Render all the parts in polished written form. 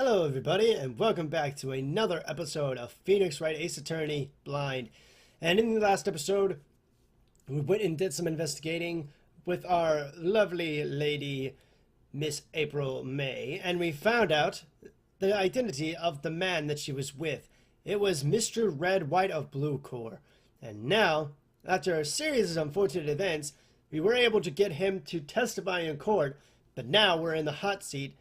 Hello everybody and welcome back to another episode of Phoenix Wright Ace Attorney Blind. And in the last episode, we went and did some investigating with our lovely lady, Miss April May, and we found out the identity of the man that she was with. It was Mr. Red White of Blue Corps. And now, after a series of unfortunate events, we were able to get him to testify in court, but now we're in the hot seat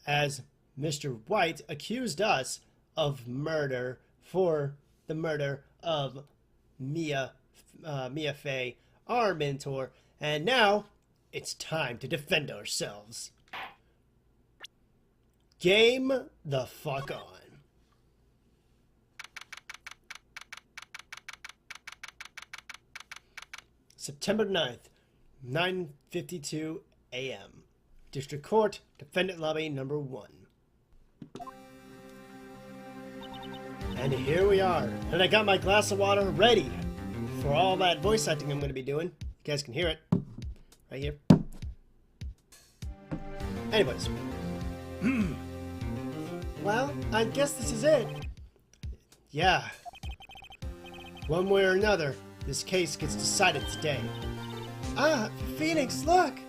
as Mr. White accused us of murder for the murder of Mia Fey, our mentor, and now it's time to defend ourselves. Game the fuck on. September 9th, 9:52 a.m. District Court, Defendant Lobby number 1. And here we are. And I got my glass of water ready for all that voice acting I'm going to be doing. You guys can hear it. Right here. Anyways. Well, I guess this is it. Yeah. One way or another, this case gets decided today. Ah, Phoenix, look!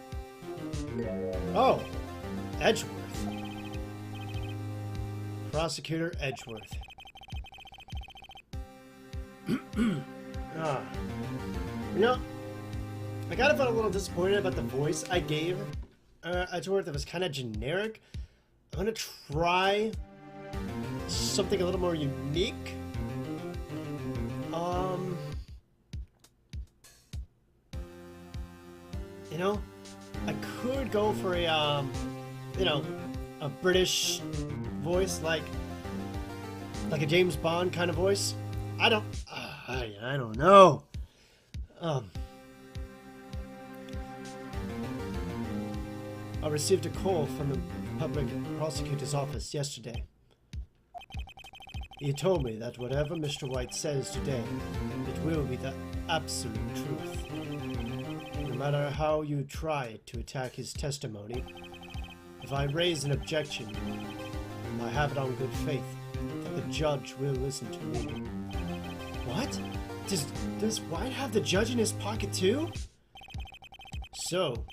Oh, Edgeworth. Prosecutor Edgeworth. You know, I kind of felt a little disappointed about the voice I gave Edgeworth. It was kind of generic. I'm gonna try something a little more unique. You know, I could go for a, you know, a British voice, like a James Bond kind of voice. I don't know. I received a call from the public prosecutor's office yesterday. He told me that whatever Mr. White says today, it will be the absolute truth. No matter how you try to attack his testimony, if I raise an objection, I have it on good faith that the judge will listen to me. What? Does White have the judge in his pocket too? So,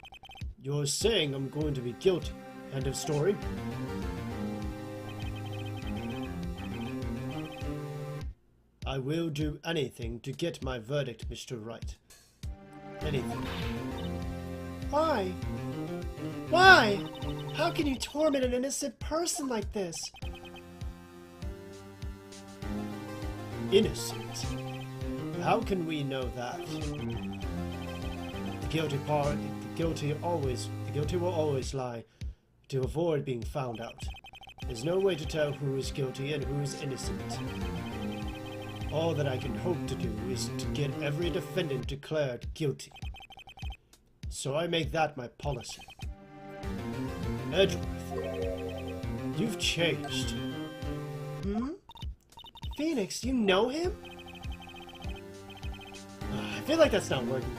you're saying I'm going to be guilty. End of story. I will do anything to get my verdict, Mr. Wright. Anything. Why? Why? How can you torment an innocent person like this? Innocent? How can we know that? The guilty will always lie to avoid being found out. There's no way to tell who is guilty and who is innocent. All that I can hope to do is to get every defendant declared guilty. So I make that my policy. Edgeworth, you've changed. Hmm? Phoenix, you know him? I feel like that's not working.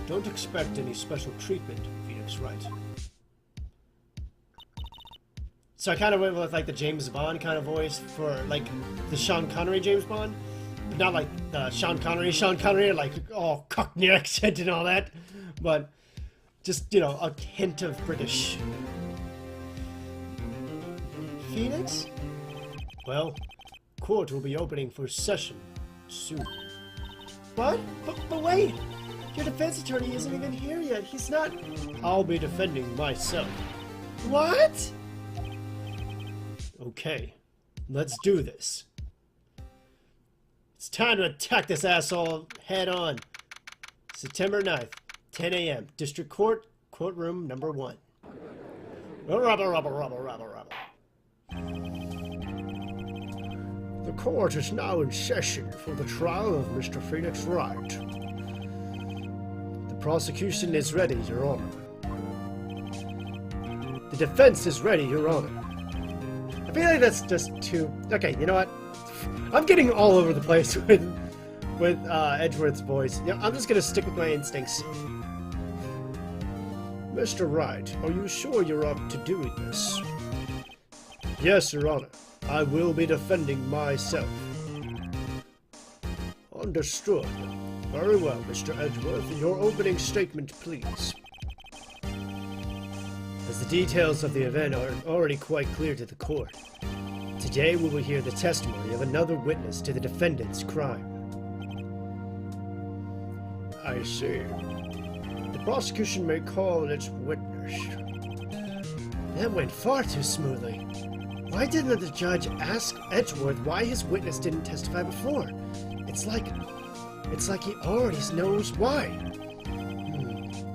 Don't expect any special treatment, Phoenix Wright. So I kind of went with like the James Bond kind of voice for like the Sean Connery James Bond, but not like the Sean Connery like all Cockney accent and all that, but just, you know, a hint of British. Phoenix? Well, court will be opening for session soon. What? But wait! Your defense attorney isn't even here yet. He's not... I'll be defending myself. What? Okay, let's do this. It's time to attack this asshole head on. September 9th, 10 a.m. District Court, courtroom number 1. The court is now in session for the trial of Mr. Phoenix Wright. The prosecution is ready, Your Honor. The defense is ready, Your Honor. I feel like that's just too... Okay, you know what? I'm getting all over the place with Edgeworth's voice. Yeah, I'm just gonna stick with my instincts. Mr. Wright, are you sure you're up to doing this? Yes, Your Honor. I will be defending myself. Understood. Very well, Mr. Edgeworth. Your opening statement, please. As the details of the event are already quite clear to the court, today we will hear the testimony of another witness to the defendant's crime. I see. The prosecution may call its witness. That went far too smoothly. Why didn't the judge ask Edgeworth why his witness didn't testify before? It's like he already knows why.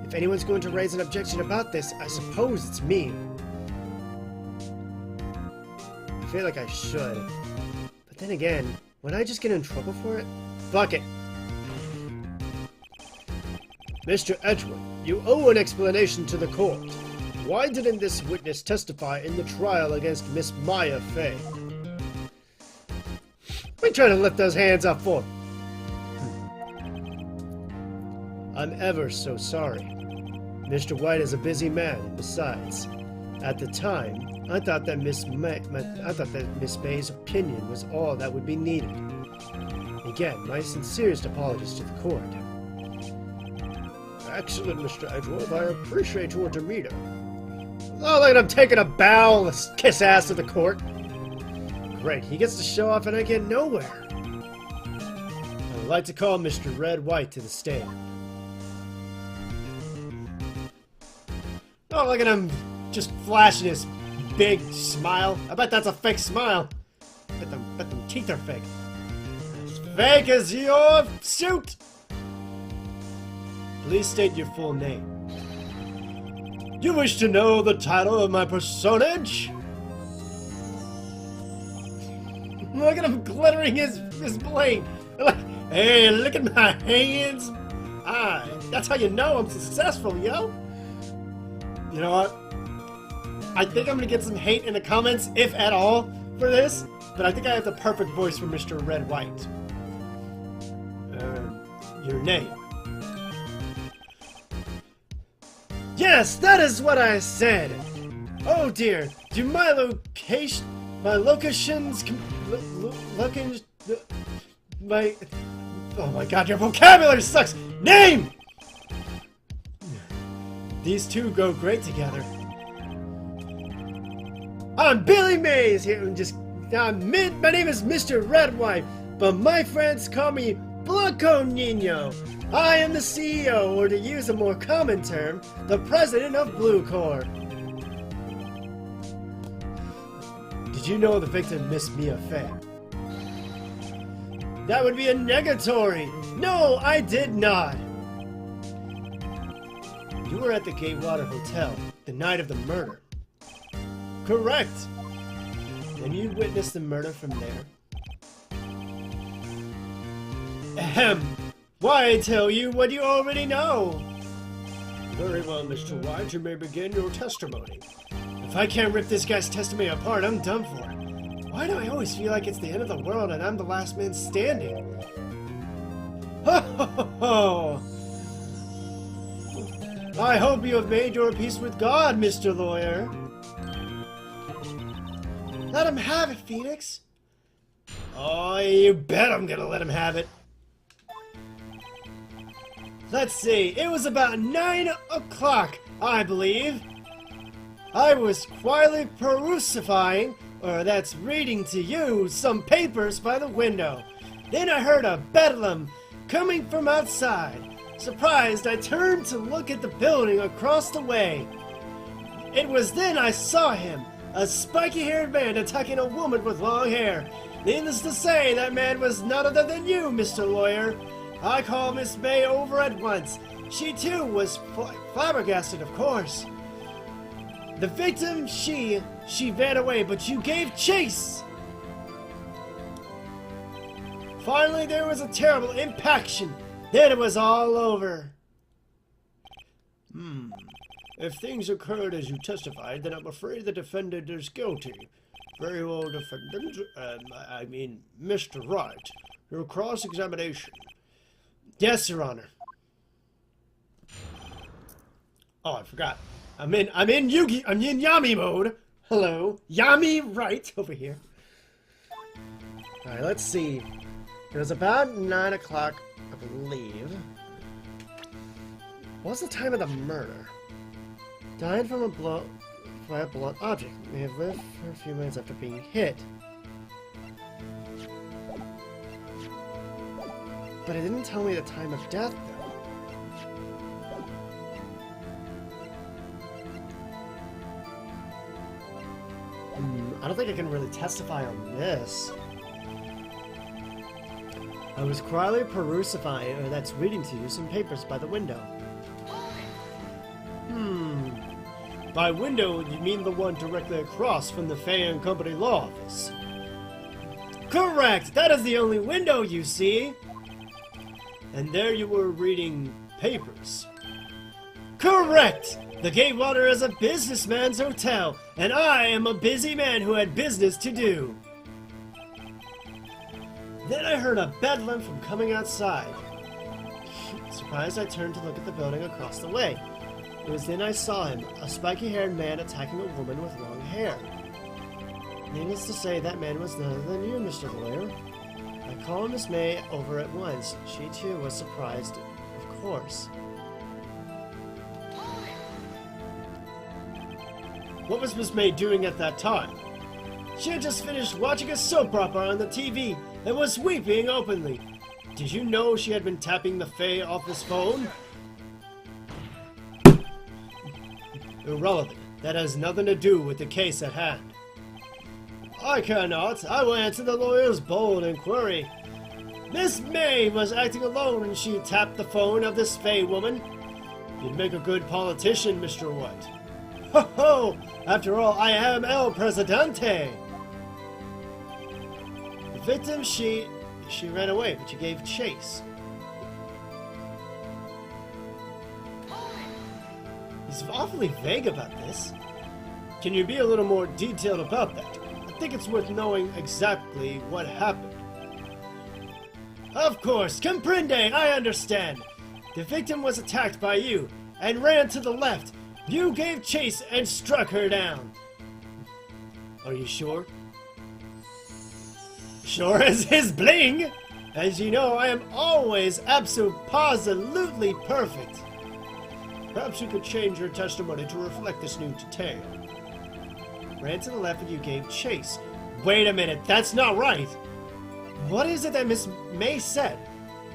If anyone's going to raise an objection about this, I suppose it's me. I feel like I should. But then again, would I just get in trouble for it? Fuck it. Mr. Edgeworth, you owe an explanation to the court. Why didn't this witness testify in the trial against Miss Maya Fey? What are you trying to lift those hands up for? I'm ever so sorry. Mr. White is a busy man, and besides, at the time, I thought that Miss May's opinion was all that would be needed. Again, my sincerest apologies to the court. Excellent, Mr. Edgeworth. I appreciate your demeanor. Oh, look at him taking a bow, let's kiss ass to the court. Great, he gets to show off and I get nowhere. I would like to call Mr. Red White to the stand. Oh, look at him just flashing his big smile. I bet that's a fake smile. Bet them teeth are fake. As fake as your suit! Please state your full name. You wish to know the title of my personage? Look at him glittering his blade. Like, hey, look at my hands. That's how you know I'm successful, yo. You know what? I think I'm gonna get some hate in the comments, if at all, for this. But I think I have the perfect voice for Mr. Red White. Your name. Yes, that is what I said! Oh dear, do my locations, oh my god, your vocabulary sucks! Name! These two go great together. I'm Billy Mays here, my name is Mr. Red White, but my friends call me Blanco Nino. I am the CEO, or to use a more common term, the president of Blue Corps. Did you know the victim, Miss Mia Fey? That would be a negatory. No, I did not. You were at the Gatewater Hotel the night of the murder. Correct. And you witnessed the murder from there? Ahem. Why tell you what you already know? Very well, Mr. White, you may begin your testimony. If I can't rip this guy's testimony apart, I'm done for. Why do I always feel like it's the end of the world and I'm the last man standing? Ho ho ho! I hope you have made your peace with God, Mr. Lawyer. Let him have it, Phoenix. Oh, you bet I'm gonna let him have it. Let's see, it was about 9 o'clock, I believe. I was quietly perusifying, or that's reading to you, some papers by the window. Then I heard a bedlam coming from outside. Surprised, I turned to look at the building across the way. It was then I saw him, a spiky-haired man attacking a woman with long hair. Needless to say, that man was none other than you, Mr. Lawyer. I called Miss May over at once. She too was flabbergasted, of course. The victim, she ran away, but you gave chase. Finally, there was a terrible impaction. Then it was all over. If things occurred as you testified, then I'm afraid the defendant is guilty. Very well, defendant. Mr. Wright, your cross-examination. Yes, Your Honor. Oh, I forgot. I'm in Yami mode. Hello, Yami Wright over here. All right, let's see. It was about 9 o'clock, I believe. What was the time of the murder? Died from a blow by a blunt object. May have lived for a few minutes after being hit. But it didn't tell me the time of death, though. I don't think I can really testify on this. I was quietly perusifying, or that's reading to you, some papers by the window. By window, you mean the one directly across from the Fay & Company law office. Correct! That is the only window you see! And there you were reading papers. Correct! The Gatewater is a businessman's hotel, and I am a busy man who had business to do. Then I heard a bedlam from coming outside. Surprised, I turned to look at the building across the way. It was then I saw him, a spiky-haired man attacking a woman with long hair. Needless to say, that man was none other than you, Mr. Lawyer. I called Miss May over at once. She, too, was surprised, of course. What was Miss May doing at that time? She had just finished watching a soap opera on the TV and was weeping openly. Did you know she had been tapping the Fay office phone? Irrelevant. That has nothing to do with the case at hand. I cannot. I will answer the lawyer's bold inquiry. Miss May was acting alone when she tapped the phone of this Fay woman. You'd make a good politician, Mr. White. Ho ho! After all, I am El Presidente! The victim, she ran away, but you gave chase. He's awfully vague about this. Can you be a little more detailed about that? I think it's worth knowing exactly what happened. Of course, comprende, I understand. The victim was attacked by you and ran to the left. You gave chase and struck her down. Are you sure? Sure as his bling! As you know, I am always absolutely perfect. Perhaps you could change your testimony to reflect this new detail. Ran to the left and you gave chase. Wait a minute, that's not right! What is it that Miss May said?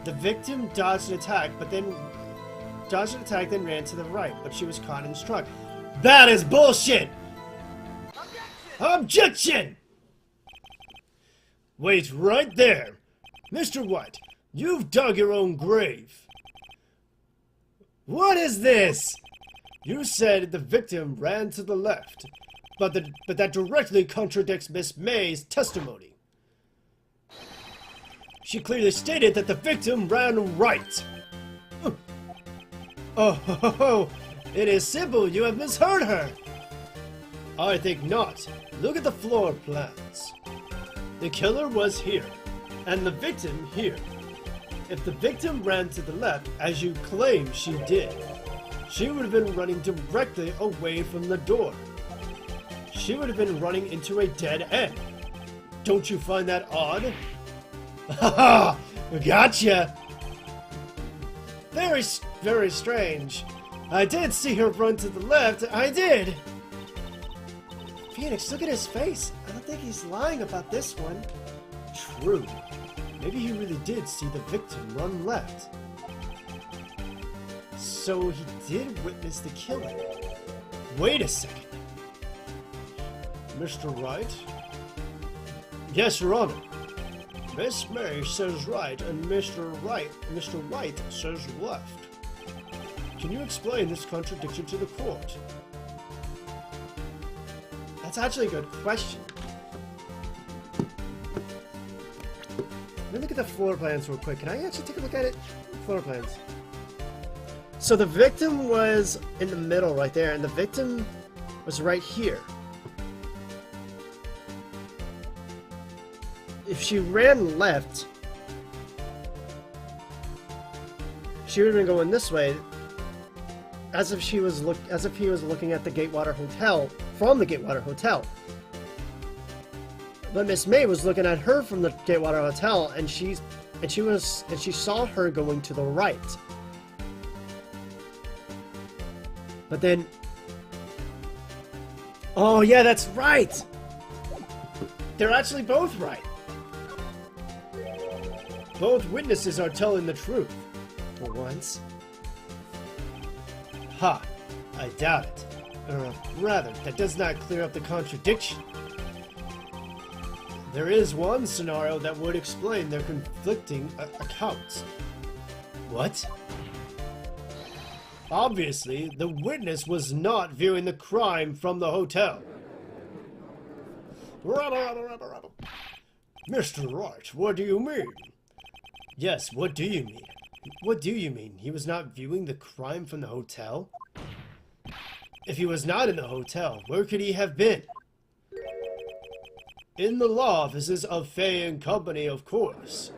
The victim dodged an attack, then ran to the right, but she was caught and struck. That is bullshit! Objection! Wait right there! Mr. White, you've dug your own grave. What is this? You said the victim ran to the left, but that directly contradicts Miss May's testimony. She clearly stated that the victim ran right. Oh, it is simple. You have misheard her. I think not. Look at the floor plans. The killer was here, and the victim here. If the victim ran to the left, as you claim she did, she would have been running directly away from the door. She would have been running into a dead end. Don't you find that odd? Haha! Gotcha! Very, very strange. I did see her run to the left. I did! Phoenix, look at his face. I don't think he's lying about this one. True. Maybe he really did see the victim run left. So he did witness the killing. Wait a second. Mr. Wright? Yes, Your Honor. Miss May says right and Mr. Wright says left. Can you explain this contradiction to the court? That's actually a good question. Let me look at the floor plans real quick. Can I actually take a look at it? Floor plans. So the victim was in the middle right there, and the victim was right here. If she ran left, she would have been going this way. as if he was looking at the Gatewater Hotel from the Gatewater Hotel. But Miss May was looking at her from the Gatewater Hotel, and she saw her going to the right. But then, oh yeah, that's right. They're actually both right. Both witnesses are telling the truth, for once. Ha! I doubt it. Or rather, that does not clear up the contradiction. There is one scenario that would explain their conflicting accounts. What? Obviously, the witness was not viewing the crime from the hotel. Mr. Wright, what do you mean? Yes, what do you mean? What do you mean? He was not viewing the crime from the hotel? If he was not in the hotel, where could he have been? In the law offices of Fay and Company, of course.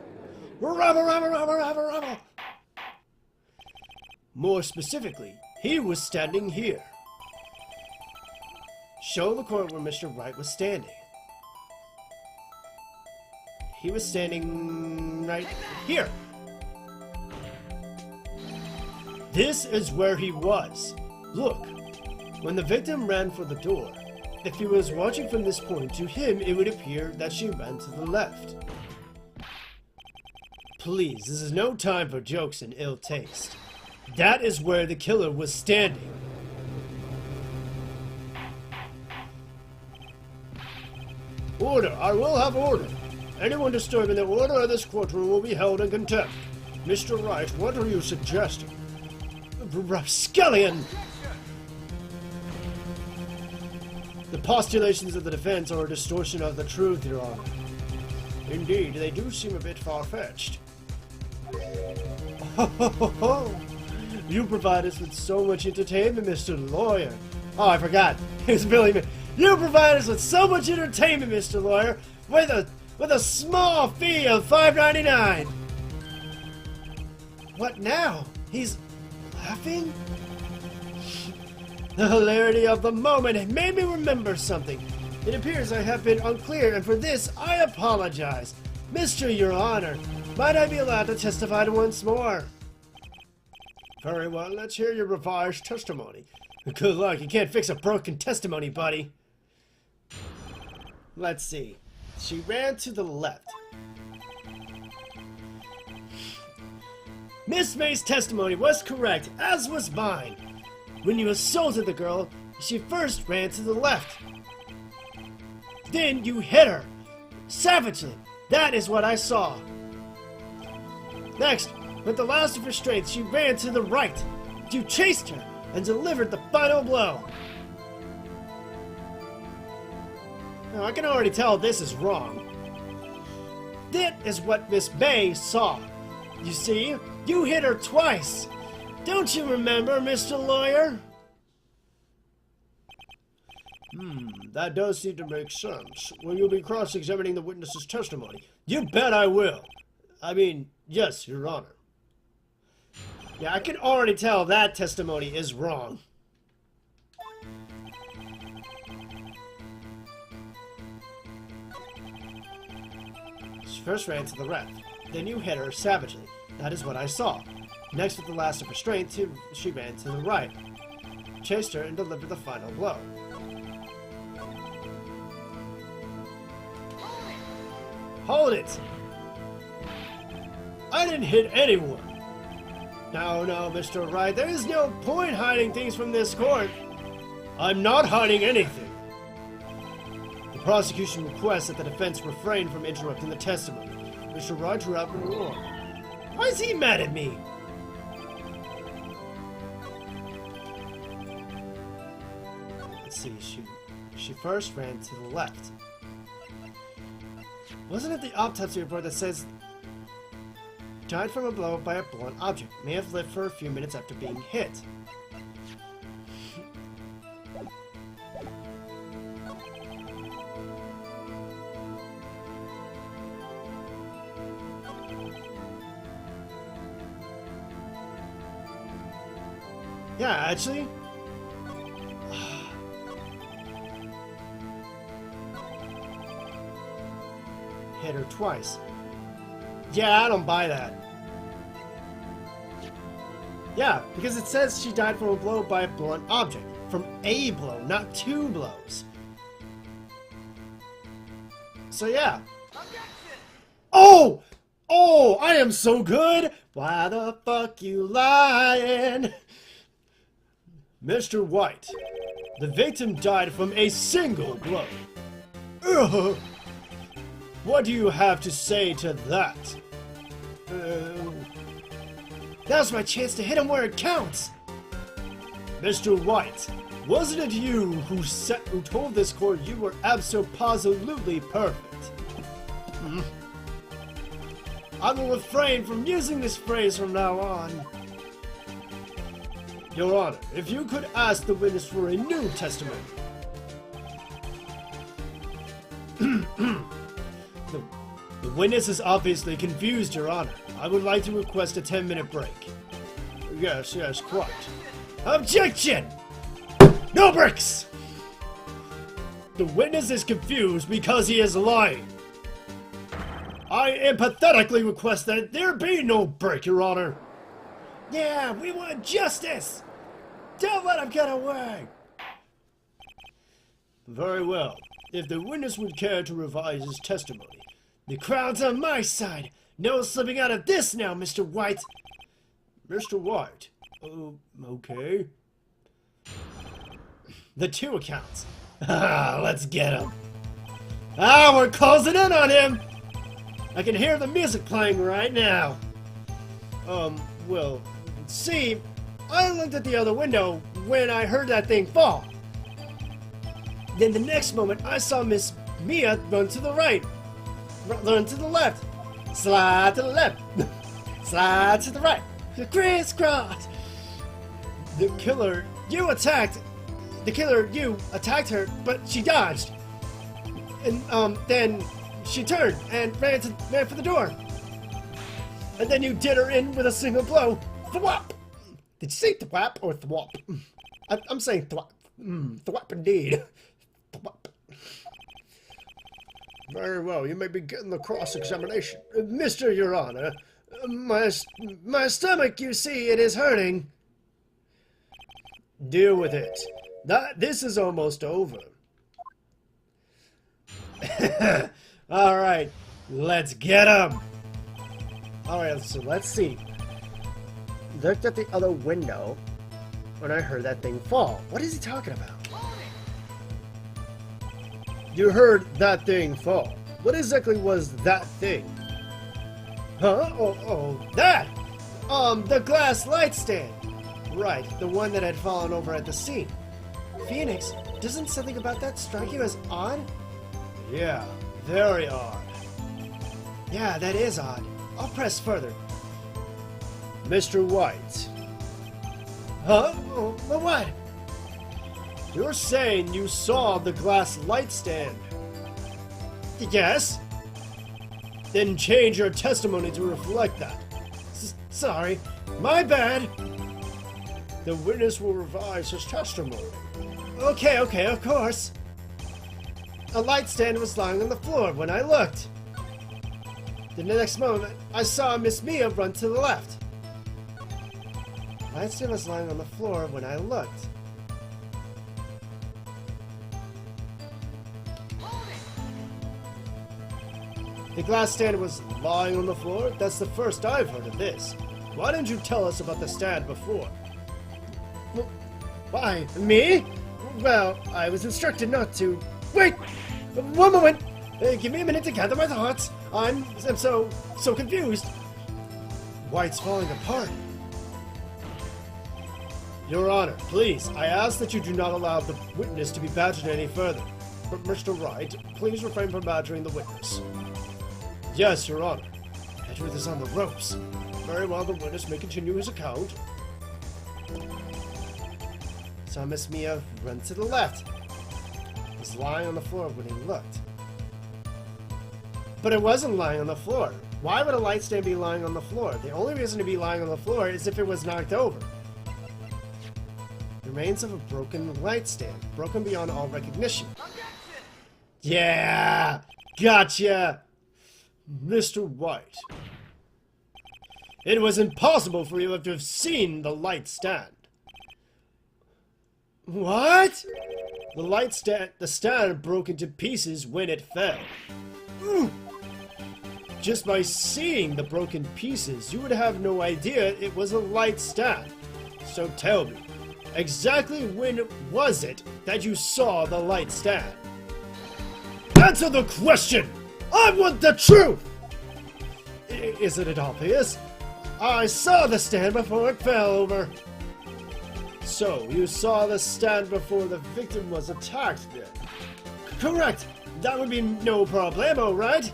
More specifically, he was standing here. Show the court where Mr. Wright was standing. He was standing right here. This is where he was. Look, when the victim ran for the door, if he was watching from this point, to him it would appear that she ran to the left. Please, this is no time for jokes and ill taste. That is where the killer was standing. Order! I will have order! Anyone disturbing the order of this courtroom will be held in contempt. Mr. Wright, what are you suggesting? Rapscallion! The postulations of the defense are a distortion of the truth, Your Honor. Indeed, they do seem a bit far-fetched. You provide us with so much entertainment, Mr. Lawyer. Oh, I forgot. It's Billy. You provide us with so much entertainment, Mr. Lawyer, with a small fee of $5.99. What now? He's laughing? The hilarity of the moment made me remember something. It appears I have been unclear, and for this I apologize. Mr. Your Honor, might I be allowed to testify once more? Very well, let's hear your revised testimony. Good luck, you can't fix a broken testimony, buddy. Let's see. She ran to the left. Miss May's testimony was correct, as was mine. When you assaulted the girl, she first ran to the left. Then you hit her. Savagely. That is what I saw. Next, with the last of her strength, she ran to the right. You chased her and delivered the final blow. Now, I can already tell this is wrong. That is what Miss May saw. You see, you hit her twice. Don't you remember, Mr. Lawyer? That does seem to make sense. Will you be cross-examining the witness's testimony? You bet I will. I mean, yes, Your Honor. Yeah, I can already tell that testimony is wrong. She first ran to the left. Then you hit her savagely. That is what I saw. Next, with the last of her strength, she ran to the right, chased her, and delivered the final blow. Hold it! I didn't hit anyone! No, Mr. Wright, there is no point hiding things from this court. I'm not hiding anything. The prosecution requests that the defense refrain from interrupting the testimony. Mr. Wright, you have been wrong. Why is he mad at me? Let's see, she first ran to the left. Wasn't it the autopsy report that says died from a blow by a blunt object, may have lived for a few minutes after being hit? Yeah, actually. Hit her twice. Yeah, I don't buy that. Yeah, because it says she died from a blow by a blunt object. From a blow, not 2 blows. So yeah. Oh! Oh, I am so good! Why the fuck you lying? Mr. White, the victim died from a single blow. Ugh. What do you have to say to that? Now's my chance to hit him where it counts! Mr. White, wasn't it you who told this court you were abso-positively perfect? I will refrain from using this phrase from now on. Your Honor, if you could ask the witness for a new testimony. The witness is obviously confused, Your Honor. I would like to request a 10-minute break. Yes, quite. Objection! No breaks! The witness is confused because he is lying. I empathetically request that there be no break, Your Honor. Yeah, we want justice! Don't let him get away! Very well. If the witness would care to revise his testimony, the crowd's on my side. No slipping out of this now, Mr. White. Mr. White? Okay. The 2 accounts. Let's get him. We're closing in on him! I can hear the music playing right now. Well, see, I looked at the other window when I heard that thing fall. Then the next moment, I saw Miss Mia run to the right, run to the left, slide to the left, slide to the right, crisscross. The killer, you attacked her, but she dodged. And, then she turned and ran for the door. And then you did her in with a single blow. Thwap! Did you say thwap or thwap? I'm saying thwap. Thwap indeed. Thwap. Very well, you may begin the cross-examination. Mr. Your Honor, my stomach, you see, it is hurting. Deal with it. This is almost over. Alright, let's get him! Alright, so let's see. Looked at the other window when I heard that thing fall. What is he talking about? You heard that thing fall. What exactly was that thing? Huh? Oh, that! The glass light stand. Right, the one that had fallen over at the scene. Phoenix, doesn't something about that strike you as odd? Yeah, very odd. Yeah, that is odd. I'll press further. Mr. White. Huh? What? You're saying you saw the glass light stand? Yes. Then change your testimony to reflect that. Sorry, my bad. The witness will revise his testimony. Okay, of course. A light stand was lying on the floor when I looked. The next moment, I saw Miss Mia run to the left. The light stand was lying on the floor when I looked. The glass stand was lying on the floor? That's the first I've heard of this. Why didn't you tell us about the stand before? Why, me? Well, I was instructed not to. Wait! One moment! Give me a minute to gather my thoughts. I'm so confused. White's falling apart. Your Honor, please, I ask that you do not allow the witness to be badgered any further. But Mr. Wright, please refrain from badgering the witness. Yes, Your Honor. Edward is on the ropes. Very well, the witness may continue his account. Saw Miss Mia run to the left. It was lying on the floor when he looked. But it wasn't lying on the floor. Why would a light stand be lying on the floor? The only reason to be lying on the floor is if it was knocked over. remains of a broken light stand, broken beyond all recognition. Yeah! Gotcha! Mr. White. It was impossible for you to have seen the light stand. What? The stand broke into pieces when it fell. Just by seeing the broken pieces, you would have no idea it was a light stand. So tell me, exactly when was it that you saw the light stand? Answer the question! I want the truth! Isn't it obvious? I saw the stand before it fell over. So, you saw the stand before the victim was attacked then? Correct! That would be no problemo, right?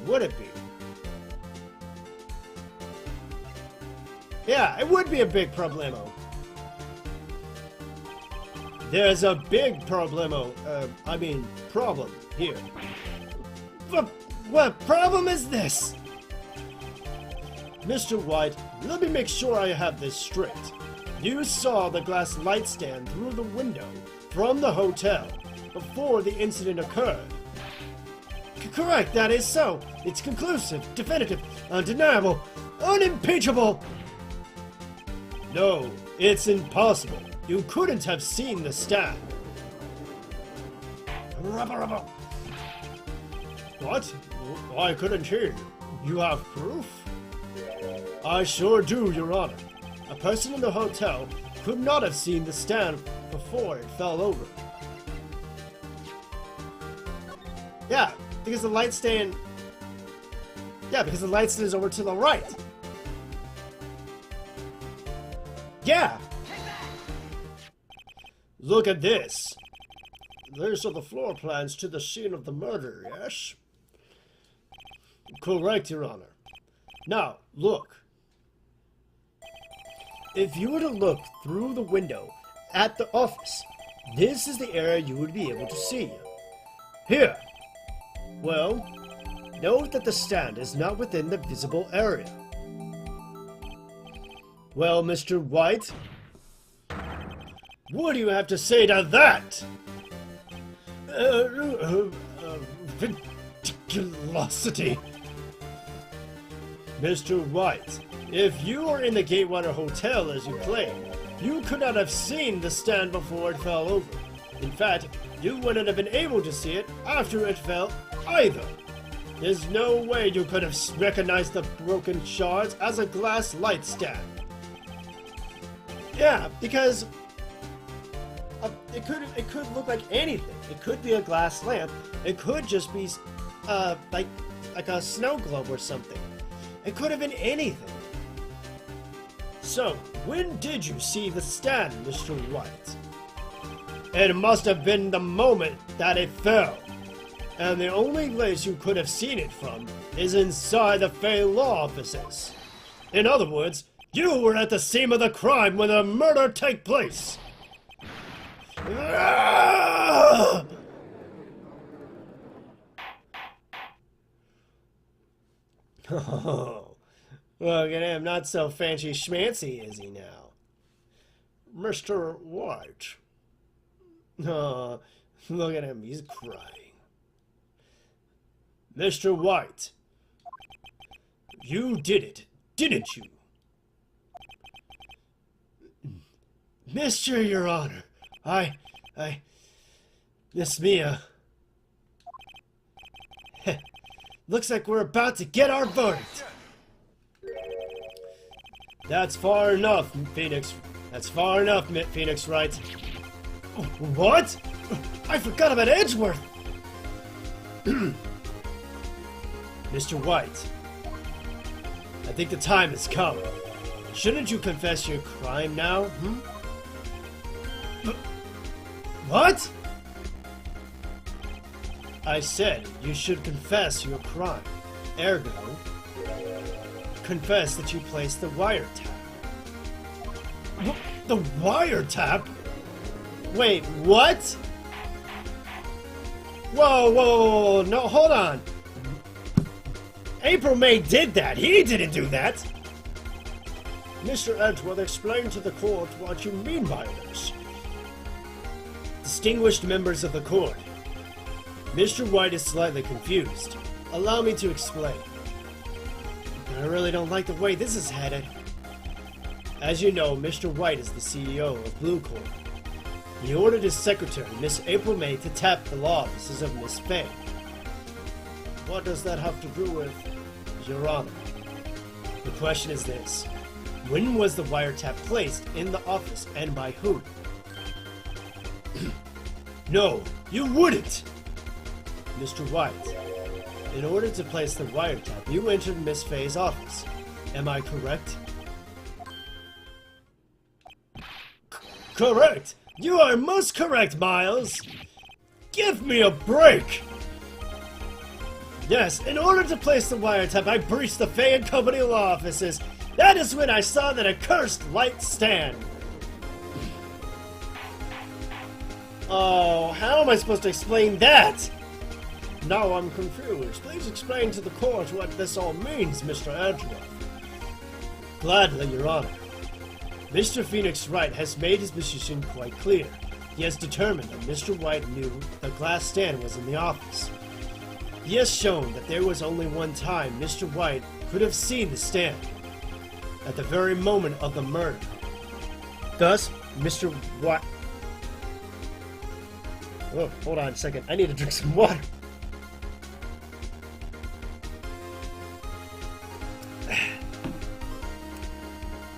Would it be? Yeah, it would be a big problemo. There's a big problem here. What problem is this? Mr. White, let me make sure I have this straight. You saw the glass light stand through the window from the hotel before the incident occurred. Correct, that is so. It's conclusive, definitive, undeniable, unimpeachable. No, it's impossible. You couldn't have seen the stand. What? I couldn't hear you. You have proof? I sure do, Your Honor. A person in the hotel could not have seen the stand before it fell over. Yeah, because the light stand... Yeah, because the light stand is over to the right. Yeah! Look at this. These are the floor plans to the scene of the murder, yes? Correct, Your Honor. Now, look. If you were to look through the window at the office, this is the area you would be able to see. Here. Well, note that the stand is not within the visible area. Well, Mr. White, what do you have to say to that? Ridiculosity. Mr. White, if you were in the Gatewater Hotel as you claim, you could not have seen the stand before it fell over. In fact, you wouldn't have been able to see it after it fell either. There's no way you could have recognized the broken shards as a glass light stand. Yeah, because it could look like anything. It could be a glass lamp. It could just be like a snow globe or something. It could have been anything. So, when did you see the stand, Mr. White? It must have been the moment that it fell. And the only place you could have seen it from is inside the Fey Law offices. In other words, you were at the scene of the crime when the murder took place. Oh, look at him, not so fancy schmancy is he now? Mr. White. Oh, look at him, he's crying. Mr. White, you did it, didn't you? Mr. Your Honor, Miss Mia. Looks like we're about to get our verdict. That's far enough, Phoenix. That's far enough, Phoenix Wright. What? I forgot about Edgeworth. Mr. White, I think the time has come. Shouldn't you confess your crime now, What? I said you should confess your crime. Ergo, confess that you placed the wiretap. The wiretap? Wait, what? Whoa, no, hold on. April May did that! He didn't do that! Mr. Edgeworth, explain to the court what you mean by this. Distinguished members of the court, Mr. White is slightly confused. Allow me to explain. I really don't like the way this is headed. As you know, Mr. White is the CEO of Blue Corp. He ordered his secretary, Miss April May, to tap the law offices of Miss Fay. What does that have to do with Your Honor? The question is this. When was the wiretap placed in the office and by whom? No, you wouldn't! Mr. White, in order to place the wiretap, you entered Miss Fay's office. Am I correct? Correct! You are most correct, Miles! Give me a break! Yes, in order to place the wiretap, I breached the Fay and Company law offices. That is when I saw that accursed light stand. Oh, how am I supposed to explain that? Now I'm confused. Please explain to the court what this all means, Mr. Edgeworth. Gladly, Your Honor. Mr. Phoenix Wright has made his position quite clear. He has determined that Mr. White knew the glass stand was in the office. He has shown that there was only one time Mr. White could have seen the stand. At the very moment of the murder. Thus, Mr. White... Oh, hold on a second. I need to drink some water.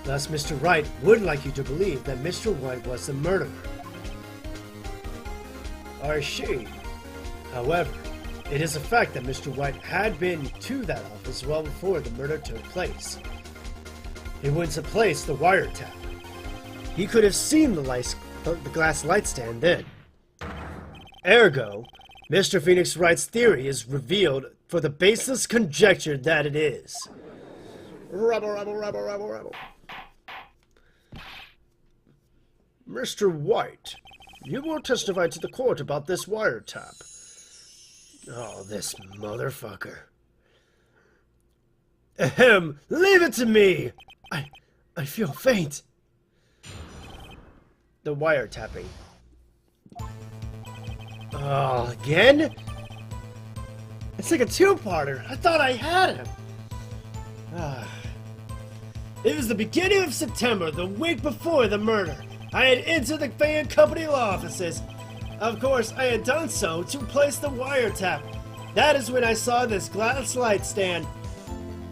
Thus, Mr. Wright would like you to believe that Mr. White was the murderer. I see. However, it is a fact that Mr. White had been to that office well before the murder took place. He went to place the wiretap. He could have seen the glass light stand then. Ergo, Mr. Phoenix Wright's theory is revealed for the baseless conjecture that it is. Rebel, rebel, rebel, rebel, rebel. Mr. White, you will testify to the court about this wiretap. Oh, this motherfucker. Ahem, leave it to me! I feel faint. The wiretapping. Oh, again? It's like a two-parter. I thought I had him. It was the beginning of September, the week before the murder. I had entered the Fay and Company law offices. Of course, I had done so to place the wiretap. That is when I saw this glass light stand,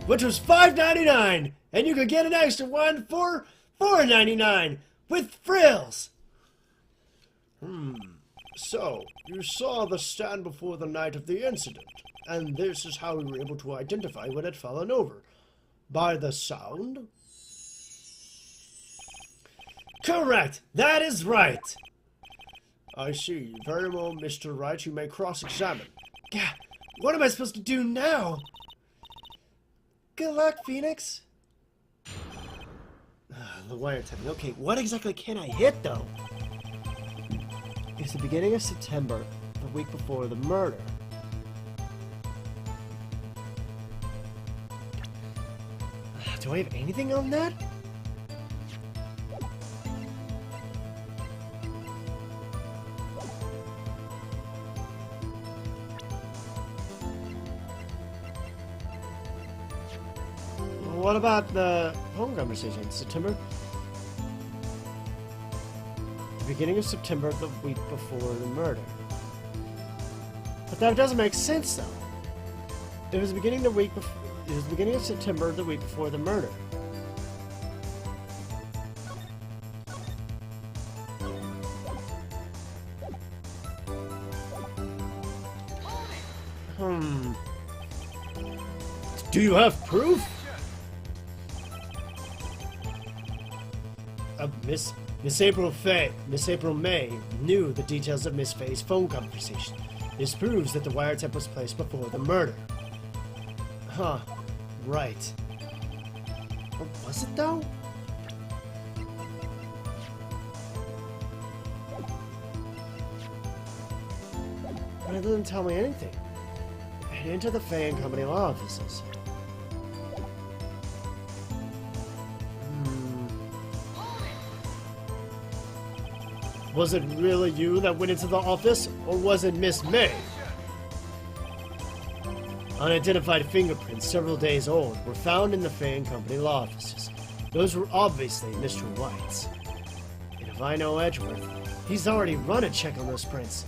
which was $5.99, and you could get an extra one for $4.99 with frills. So, you saw the stand before the night of the incident, and this is how we were able to identify what had fallen over. By the sound? Correct! That is right! I see. Very well, Mr. Wright, you may cross-examine. Gah, what am I supposed to do now? Good luck, Phoenix. The wiretapping. Okay, what exactly can I hit, though? It's the beginning of September, the week before the murder. Do I have anything on that? What about the phone conversation? September? The beginning of September, the week before the murder. But that doesn't make sense, though. It was the beginning of the week before. It was the beginning of September, the week before the murder. Do you have proof? Miss April May knew the details of Miss Fay's phone conversation. This proves that the wiretap was placed before the murder. Huh. Right. Or was it, though? But it doesn't tell me anything. I entered the Fay and Company law offices. Was it really you that went into the office, or was it Miss May? Unidentified fingerprints several days old were found in the Fan Company law offices. Those were obviously Mr. Wright's. And if I know Edgeworth, he's already run a check on those prints.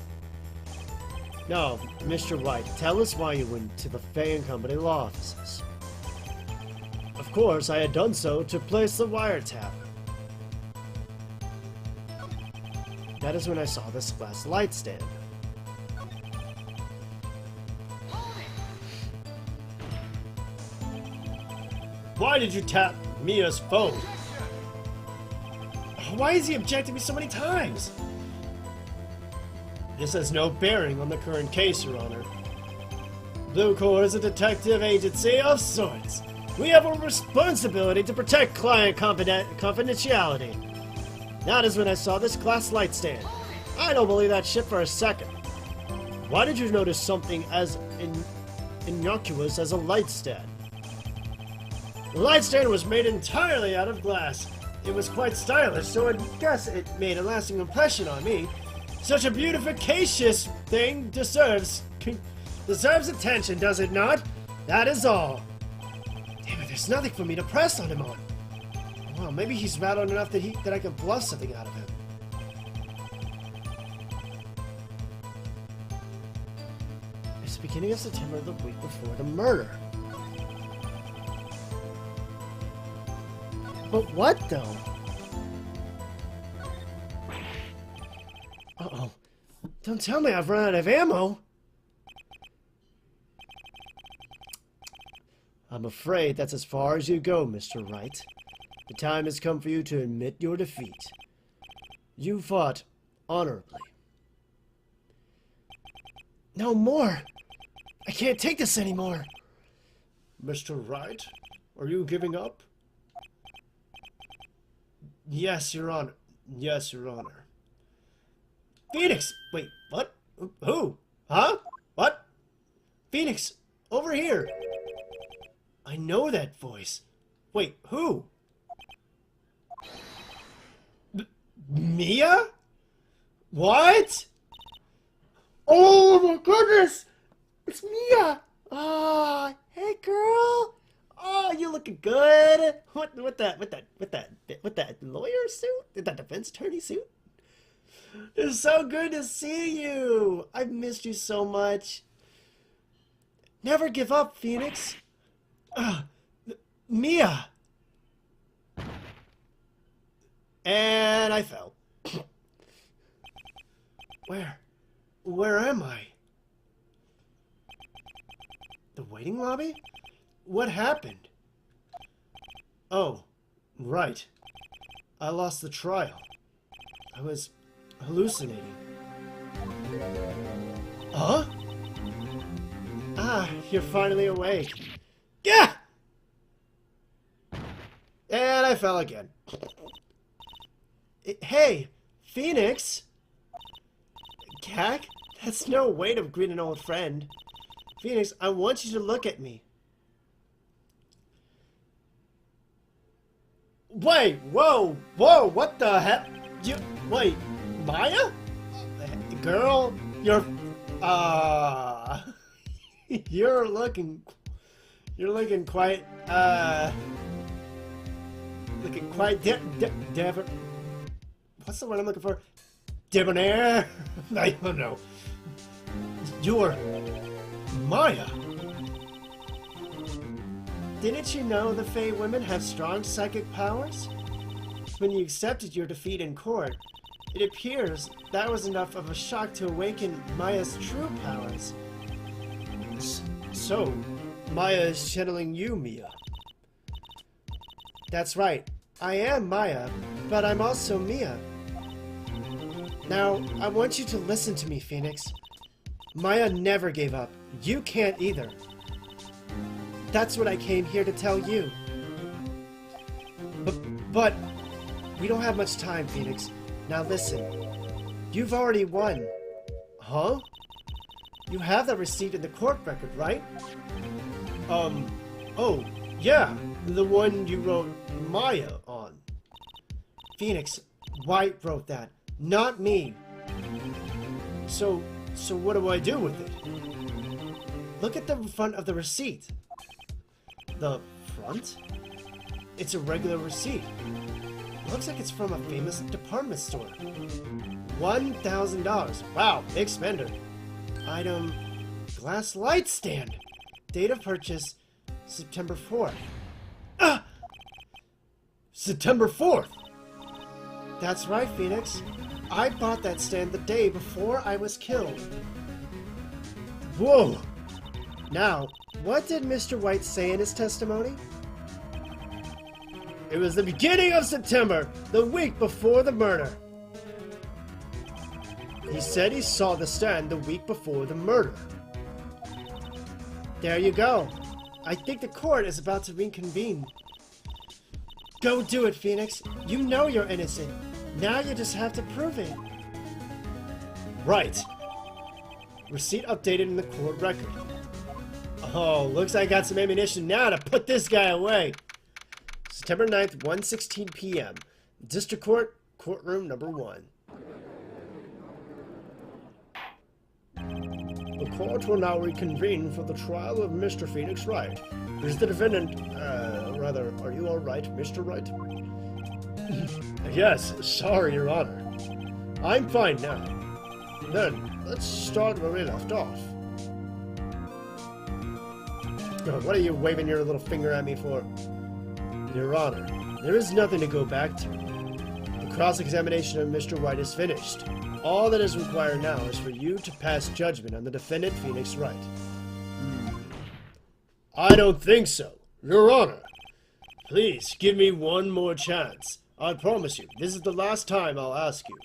Now, Mr. Wright, tell us why you went to the Fan Company law offices. Of course, I had done so to place the wiretap. That is when I saw this glass light stand. Why did you tap Mia's phone? Why is he objecting me so many times? This has no bearing on the current case, Your Honor. Blue Corps is a detective agency of sorts. We have a responsibility to protect client confidentiality. That is when I saw this glass light stand. I don't believe that shit for a second. Why did you notice something as innocuous as a light stand? The light stand was made entirely out of glass. It was quite stylish, so I guess it made a lasting impression on me. Such a beautificacious thing deserves attention, does it not? That is all. Damn it, there's nothing for me to press on him on. Well, maybe he's rattled enough that I can bluff something out of him. It's the beginning of September, the week before the murder. But what, though? Uh-oh. Don't tell me I've run out of ammo. I'm afraid that's as far as you go, Mr. Wright. The time has come for you to admit your defeat. You fought honorably. No more! I can't take this anymore! Mr. Wright, are you giving up? Yes, Your Honor. Yes, Your Honor. Phoenix! Wait, what? Who? Huh? What? Phoenix, over here! I know that voice. Wait, who? Mia? What? Oh my goodness! It's Mia! Ah, hey girl! Oh, you looking good? What that lawyer suit? That defense attorney suit? It's so good to see you. I've missed you so much. Never give up, Phoenix. Mia. And I fell. Where am I? The waiting lobby? What happened? Oh, right. I lost the trial. I was hallucinating. Huh? Ah, you're finally awake. Yeah! And I fell again. Hey, Phoenix! Gag? That's no way to greet an old friend. Phoenix, I want you to look at me. Wait, whoa, what the heck? Wait, Maya? Girl, you're looking quite, what's the word I'm looking for? Debonair? I don't know. You're Maya. Didn't you know the Fey women have strong psychic powers? When you accepted your defeat in court, it appears that was enough of a shock to awaken Maya's true powers. So, Maya is channeling you, Mia. That's right. I am Maya, but I'm also Mia. Now, I want you to listen to me, Phoenix. Maya never gave up. You can't either. That's what I came here to tell you. But we don't have much time, Phoenix. Now listen. You've already won. Huh? You have that receipt in the court record, right? Oh, yeah. The one you wrote Maya on. Phoenix, Wright wrote that. not me. So what do I do with it? Look at the front of the receipt. The front? It's a regular receipt. Looks like it's from a famous department store. $1,000. Wow, big spender. Item, glass light stand. Date of purchase, September 4th. Ah! September 4th! That's right, Phoenix. I bought that stand the day before I was killed. Whoa! Now, what did Mr. White say in his testimony? It was the beginning of September, the week before the murder. He said he saw the stand the week before the murder. There you go. I think the court is about to reconvene. Go do it, Phoenix. You know you're innocent. Now you just have to prove it. Right. Receipt updated in the court record. Oh, looks like I got some ammunition now to put this guy away. September 9th, 1:16 p.m. District Court, courtroom number 1. The court will now reconvene for the trial of Mr. Phoenix Wright. Is the defendant, are you all right, Mr. Wright? Yes, sorry, Your Honor. I'm fine now. Then, let's start where we left off. What are you waving your little finger at me for? Your Honor, there is nothing to go back to. The cross-examination of Mr. Wright is finished. All that is required now is for you to pass judgment on the defendant, Phoenix Wright. I don't think so, Your Honor. Please, give me one more chance. I promise you, this is the last time I'll ask you.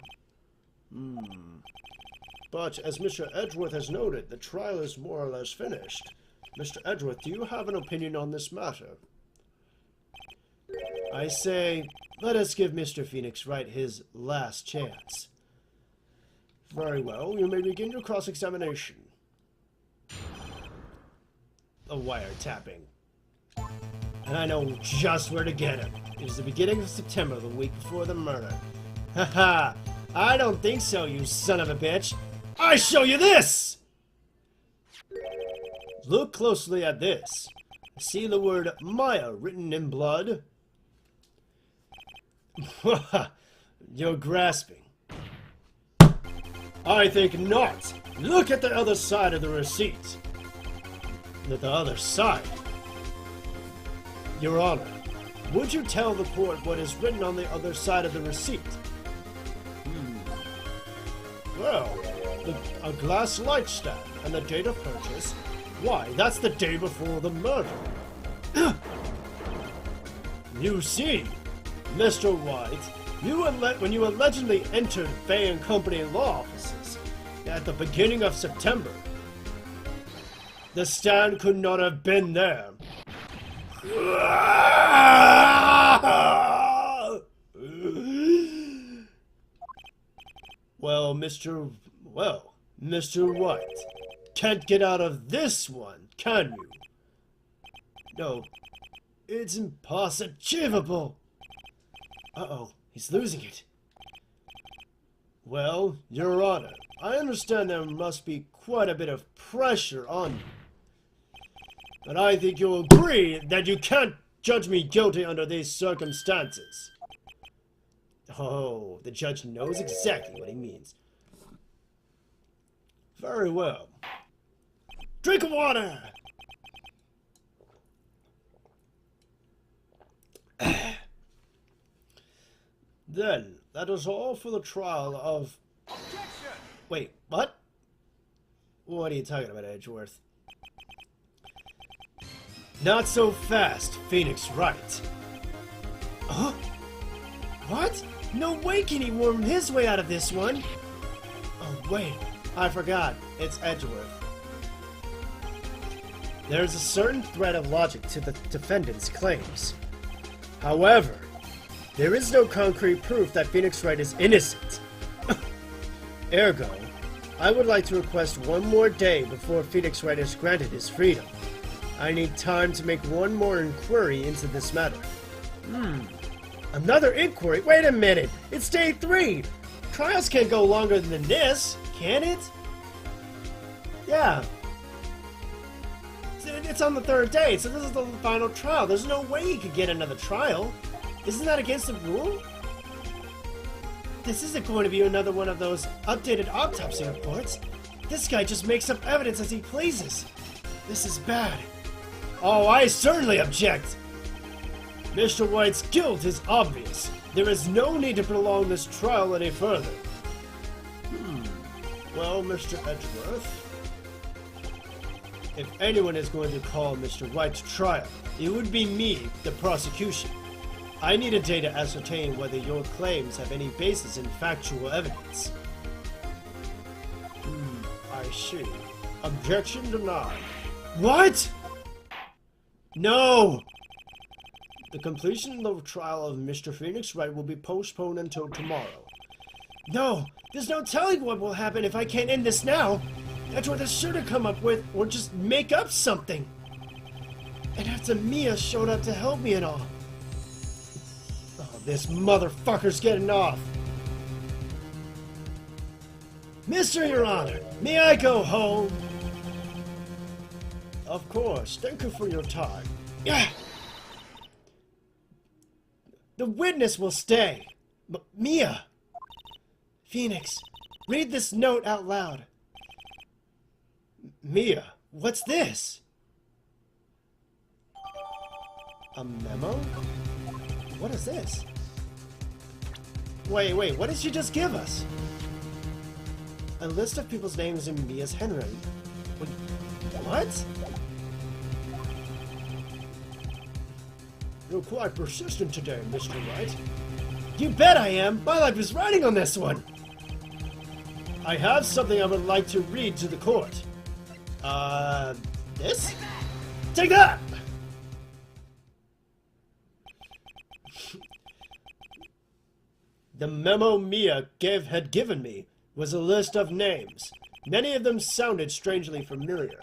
But, as Mr. Edgeworth has noted, the trial is more or less finished. Mr. Edgeworth, do you have an opinion on this matter? I say, let us give Mr. Phoenix Wright his last chance. Very well, you may begin your cross-examination. A wiretapping. And I know just where to get him. It was the beginning of September, the week before the murder. Haha! I don't think so, you son of a bitch! I show you this! Look closely at this. See the word Maya written in blood? You're grasping. I think not. Look at the other side of the receipt. At the other side? Your Honor, would you tell the court what is written on the other side of the receipt? Well, a glass light stand and the date of purchase. Why, that's the day before the murder. You see, Mr. White, when you allegedly entered Fay and Company law offices at the beginning of September, the stand could not have been there. Well, Mr. White, can't get out of this one, can you? No, it's impossible. Uh-oh, he's losing it. Well, Your Honor, I understand there must be quite a bit of pressure on you. But I think you'll agree that you can't judge me guilty under these circumstances. Oh, the judge knows exactly what he means. Very well. Drink of water! Then, that is all for the trial of... Objection! Wait, what? What are you talking about, Edgeworth? Not so fast, Phoenix Wright. Huh? What? No way can he worm his way out of this one! Oh, wait. I forgot. It's Edgeworth. There is a certain thread of logic to the defendant's claims. However, there is no concrete proof that Phoenix Wright is innocent. Ergo, I would like to request one more day before Phoenix Wright is granted his freedom. I need time to make one more inquiry into this matter. Another inquiry? Wait a minute! It's day 3! trials can't go longer than this, can it? Yeah. It's on the third day, so this is the final trial. There's no way he could get another trial. Isn't that against the rule? This isn't going to be another one of those updated autopsy reports. This guy just makes up evidence as he pleases. This is bad. Oh, I certainly object. Mr. Wright's guilt is obvious. There is no need to prolong this trial any further. Well, Mr. Edgeworth, if anyone is going to call Mr. Wright to trial, it would be me, the prosecution. I need a day to ascertain whether your claims have any basis in factual evidence. I see. Objection denied. What? No! The completion of the trial of Mr. Phoenix Wright will be postponed until tomorrow. No! There's no telling what will happen if I can't end this now! That's what they're sure to come up with, or just make up something! And after Mia showed up to help me and all. Oh, this motherfucker's getting off! Mr. Your Honor, may I go home? Of course, thank you for your time. Yeah. The witness will stay. Mia! Phoenix, read this note out loud. Mia, what's this? A memo? What is this? Wait, what did she just give us? A list of people's names in Mia's handwriting. What? You're quite persistent today, Mr. Wright. You bet I am! My life is riding on this one! I have something I would like to read to the court. This? Take that! The memo Mia had given me was a list of names. Many of them sounded strangely familiar.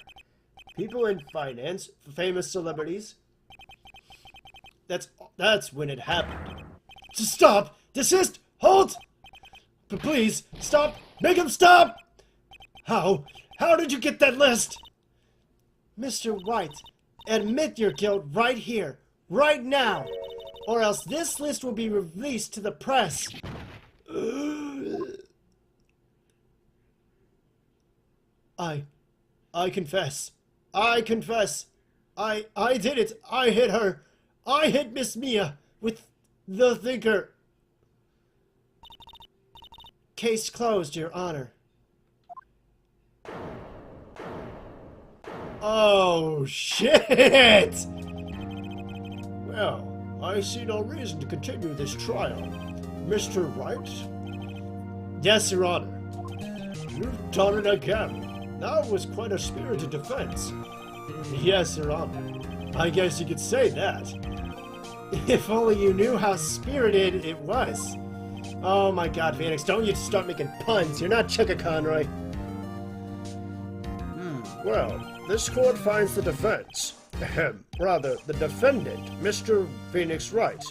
People in finance, famous celebrities. That's when it happened. Stop! Desist! Halt! But please, stop! Make him stop! How? How did you get that list? Mr. Wright, admit your guilt right here, right now, or else this list will be released to the press. I confess. I confess. I did it. I hit her. I hit Miss Mia with the thinker. Case closed, Your Honor. Oh, shit! Well, I see no reason to continue this trial. Mr. Wright? Yes, Your Honor. You've done it again. That was quite a spirited defense. Yes, Your Honor. I guess you could say that. If only you knew how spirited it was. Oh my god, Phoenix, don't you start making puns. You're not Chicka Conroy. Well, this court finds the defense. Rather, the defendant, Mr. Phoenix Wright,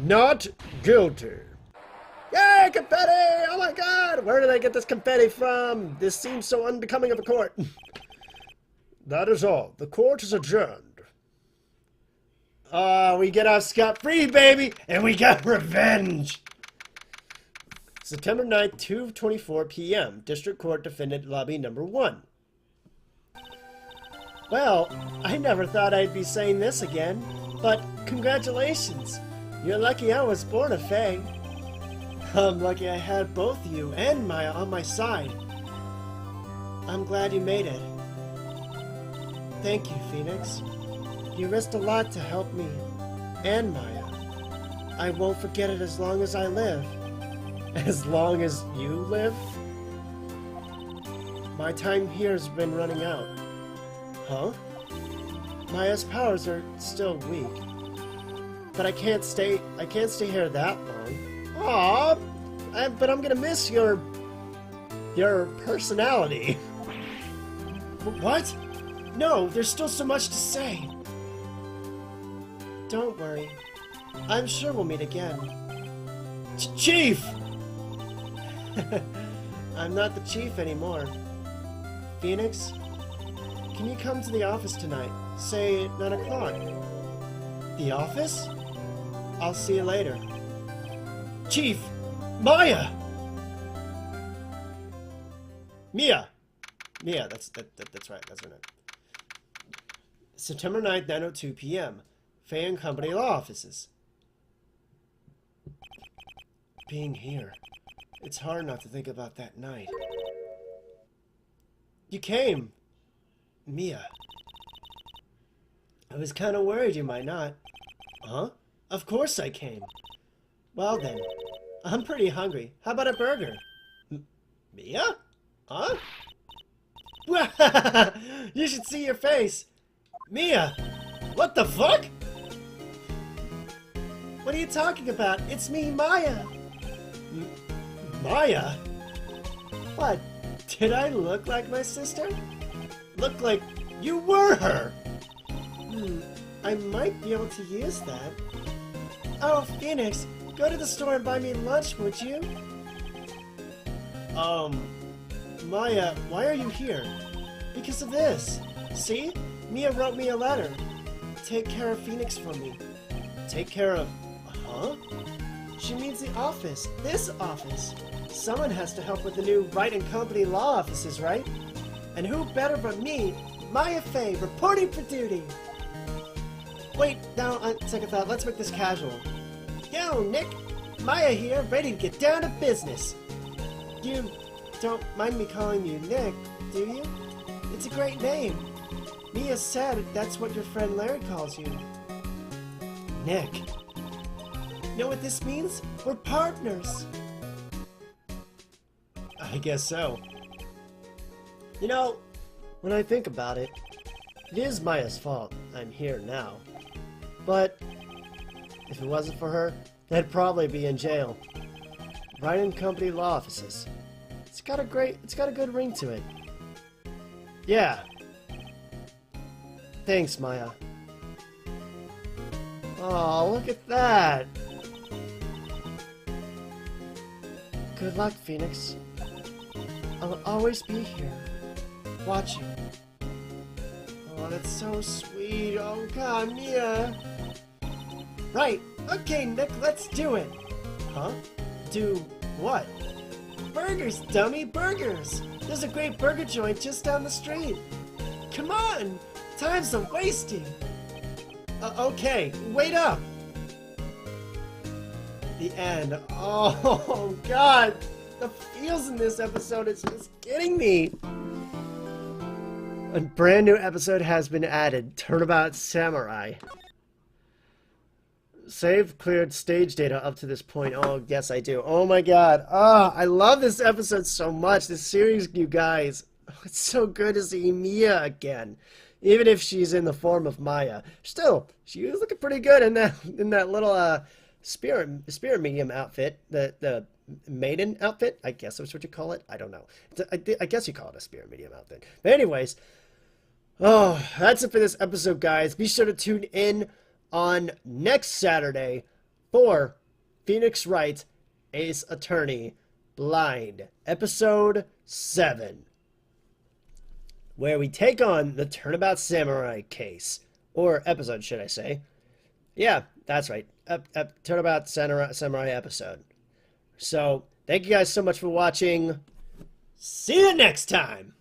not guilty. Yay, confetti! Oh my god! Where did I get this confetti from? This seems so unbecoming of a court. That is all. The court is adjourned. We get off scot-free, baby! And we got revenge! September 9th, 2:24 p.m. District Court Defendant Lobby Number 1. Well, I never thought I'd be saying this again, but congratulations! You're lucky I was born a Fae. I'm lucky I had both you and Maya on my side. I'm glad you made it. Thank you, Phoenix. You risked a lot to help me and Maya. I won't forget it as long as I live. As long as you live? My time here's been running out. Huh? Maya's powers are still weak. But I can't stay here that long. Aww, but I'm gonna miss your personality. What? No, there's still so much to say. Don't worry. I'm sure we'll meet again. Chief! I'm not the chief anymore. Phoenix, can you come to the office tonight? Say 9 o'clock. The office? I'll see you later. Chief! Maya! Mia! Mia, that's right, that's her name. September 9th, 9:02 p.m. Fay and Company Law Offices. Being here, it's hard not to think about that night. You came! Mia. I was kind of worried you might not. Huh? Of course I came. Well then, I'm pretty hungry. How about a burger? Mia? Huh? You should see your face. Mia! What the fuck? What are you talking about? It's me, Maya. Maya? What? Did I look like my sister? Look like you were her! I might be able to use that. Oh, Phoenix, go to the store and buy me lunch, would you? Maya, why are you here? Because of this. See? Mia wrote me a letter. Take care of Phoenix for me. Take care of... Huh? She means the office. This office. Someone has to help with the new Wright and Company law offices, right? And who better but me, Maya Fay, reporting for duty. Wait, now, second thought, let's make this casual. Yo, Nick! Maya here, ready to get down to business. You don't mind me calling you Nick, do you? It's a great name. Mia said that's what your friend Larry calls you. Nick. Know what this means? We're partners. I guess so. You know, when I think about it, it is Maya's fault I'm here now. But if it wasn't for her, I'd probably be in jail. Wright and Company law offices. It's got a good ring to it. Yeah. Thanks, Maya. Oh, look at that. Good luck, Phoenix. I'll always be here, watching. Oh, that's so sweet. Oh, God, Mia. Right. Okay, Nick, let's do it. Huh? Do what? Burgers, dummy, burgers. There's a great burger joint just down the street. Come on. Time's a-wasting. Okay, wait up. The end. Oh, God. The feels in this episode is just getting me. A brand new episode has been added. Turnabout Samurai. Save cleared stage data up to this point. Oh, yes, I do. Oh, my God. Oh, I love this episode so much. This series, you guys. Oh, it's so good to see Mia again. Even if she's in the form of Maya. Still, she was looking pretty good in that little spirit medium outfit. The maiden outfit, I guess that's what you call it. I don't know. I guess you call it a spirit medium outfit. But anyways, oh, that's it for this episode, guys. Be sure to tune in on next Saturday for Phoenix Wright, Ace Attorney, Blind, Episode 7, where we take on the Turnabout Samurai case. Or episode, should I say. Yeah, that's right. Turnabout Samurai episode. So, thank you guys so much for watching. See you next time!